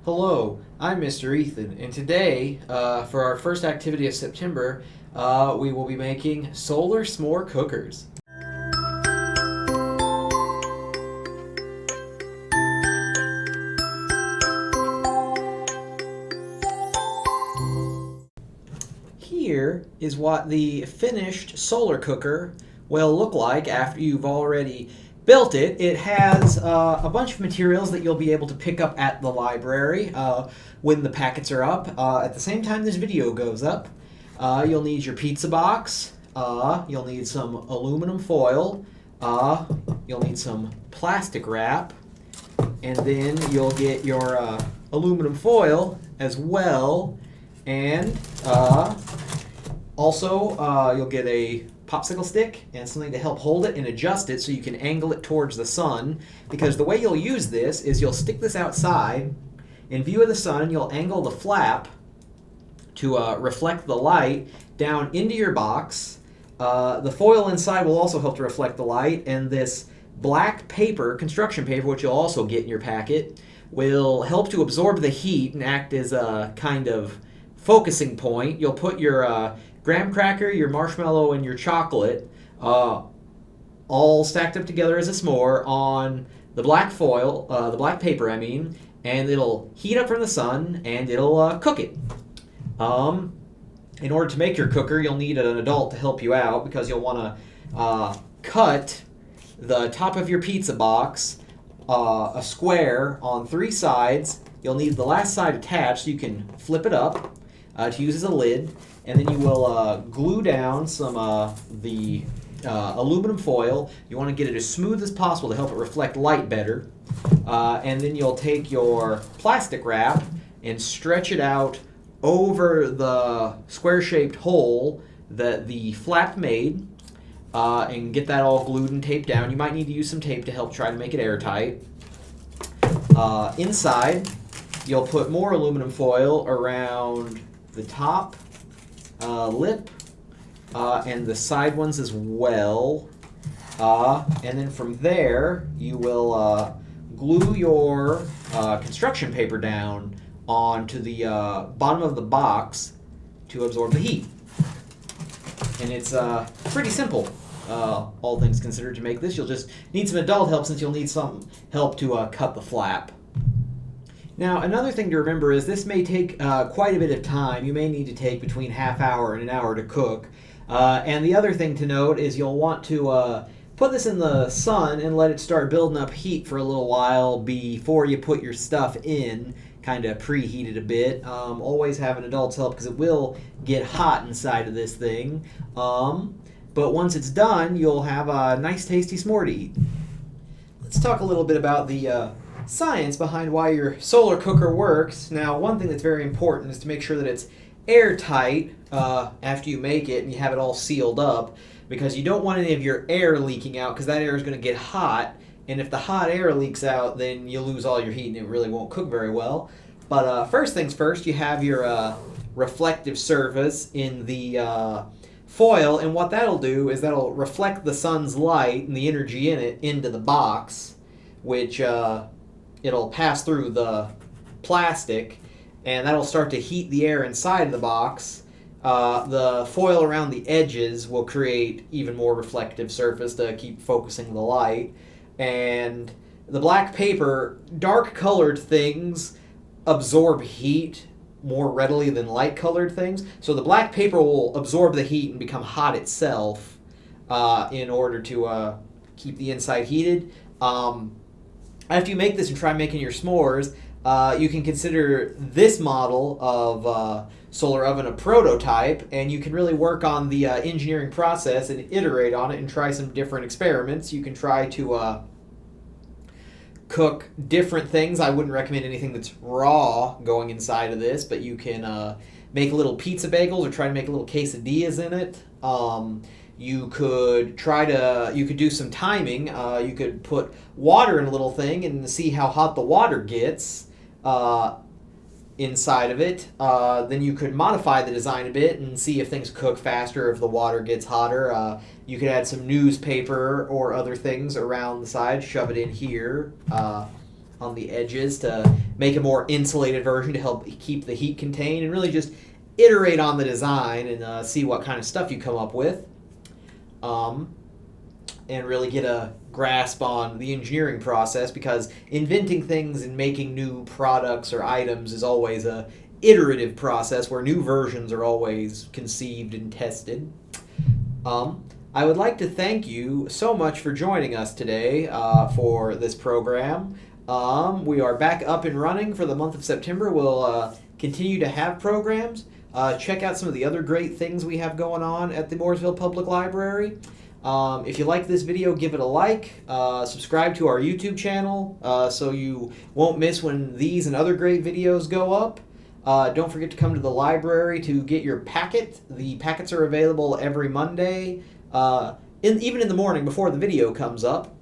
Hello, I'm Mr. Ethan, and today, for our first activity of September, we will be making solar s'more cookers. Here is what the finished solar cooker will look like after you've already built it. It has a bunch of materials that you'll be able to pick up at the library when the packets are up. At the same time this video goes up, you'll need your pizza box, you'll need some aluminum foil, you'll need some plastic wrap, and then you'll get your aluminum foil as well, and also you'll get a popsicle stick and something to help hold it and adjust it so you can angle it towards the sun, because the way you'll use this is you'll stick this outside in view of the sun and you'll angle the flap to reflect the light down into your box. The foil inside will also help to reflect the light, and this black paper, construction paper, which you'll also get in your packet, will help to absorb the heat and act as a kind of focusing point. You'll put your graham cracker, your marshmallow, and your chocolate all stacked up together as a s'more on the black foil, the black paper, I mean, and it'll heat up from the sun and it'll cook it. In order to make your cooker, you'll need an adult to help you out, because you'll want to cut the top of your pizza box a square on 3 sides. You'll need the last side attached so you can flip it up to use as a lid, and then you will glue down some the aluminum foil. You want to get it as smooth as possible to help it reflect light better, and then you'll take your plastic wrap and stretch it out over the square-shaped hole that the flap made, and get that all glued and taped down. You might need to use some tape to help try to make it airtight. Inside, you'll put more aluminum foil around the top lip and the side ones as well. And then from there, you will glue your construction paper down onto the bottom of the box to absorb the heat. And it's pretty simple, all things considered, to make this. You'll just need some adult help, since you'll need some help to cut the flap. Now, another thing to remember is this may take quite a bit of time. You may need to take between half hour and an hour to cook. And the other thing to note is you'll want to put this in the sun and let it start building up heat for a little while before you put your stuff in, kind of preheat it a bit. Always have an adult's help, because it will get hot inside of this thing. But once it's done, you'll have a nice tasty s'more to eat. Let's talk a little bit about the science behind why your solar cooker works. Now, one thing that's very important is to make sure that it's airtight after you make it and you have it all sealed up, because you don't want any of your air leaking out, because that air is going to get hot, and if the hot air leaks out, then you'll lose all your heat and it really won't cook very well. But first things first, you have your reflective surface in the foil, and what that'll do is that'll reflect the sun's light and the energy in it into the box, which it'll pass through the plastic, and that'll start to heat the air inside of the box. The foil around the edges will create even more reflective surface to keep focusing the light. And the black paper, dark-colored things absorb heat more readily than light-colored things. So the black paper will absorb the heat and become hot itself in order to keep the inside heated. After you make this and try making your s'mores, you can consider this model of solar oven a prototype, and you can really work on the engineering process and iterate on it and try some different experiments. You can try to cook different things. I wouldn't recommend anything that's raw going inside of this, but you can make little pizza bagels or try to make little quesadillas in it. You could do some timing. You could put water in a little thing and see how hot the water gets inside of it. Then you could modify the design a bit and see if things cook faster if the water gets hotter. You could add some newspaper or other things around the side, shove it in here. on the edges to make a more insulated version to help keep the heat contained, and really just iterate on the design and see what kind of stuff you come up with, and really get a grasp on the engineering process, because inventing things and making new products or items is always a iterative process where new versions are always conceived and tested. I would like to thank you so much for joining us today for this program. We are back up and running for the month of September. We'll continue to have programs. Check out some of the other great things we have going on at the Mooresville Public Library. If you like this video, give it a like. Subscribe to our YouTube channel so you won't miss when these and other great videos go up. Don't forget to come to the library to get your packet. The packets are available every Monday, even in the morning before the video comes up.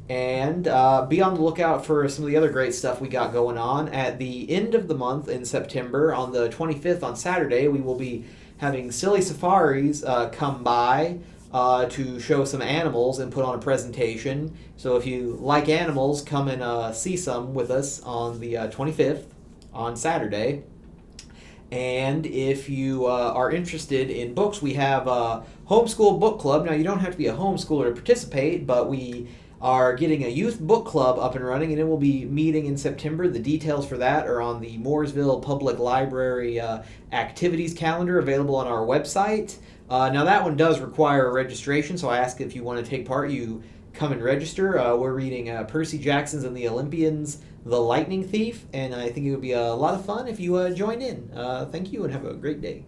And be on the lookout for some of the other great stuff we got going on. At the end of the month in September, on the 25th on Saturday, we will be having Silly Safaris come by to show some animals and put on a presentation. So if you like animals, come and see some with us on the 25th on Saturday. And if you are interested in books, we have a Homeschool Book Club. Now, you don't have to be a homeschooler to participate, but we are getting a youth book club up and running, and it will be meeting in September. The details for that are on the Mooresville Public Library activities calendar available on our website. Now, that one does require a registration, so I ask if you want to take part, you come and register. We're reading Percy Jackson's and the Olympians' The Lightning Thief, and I think it would be a lot of fun if you join in. Thank you, and have a great day.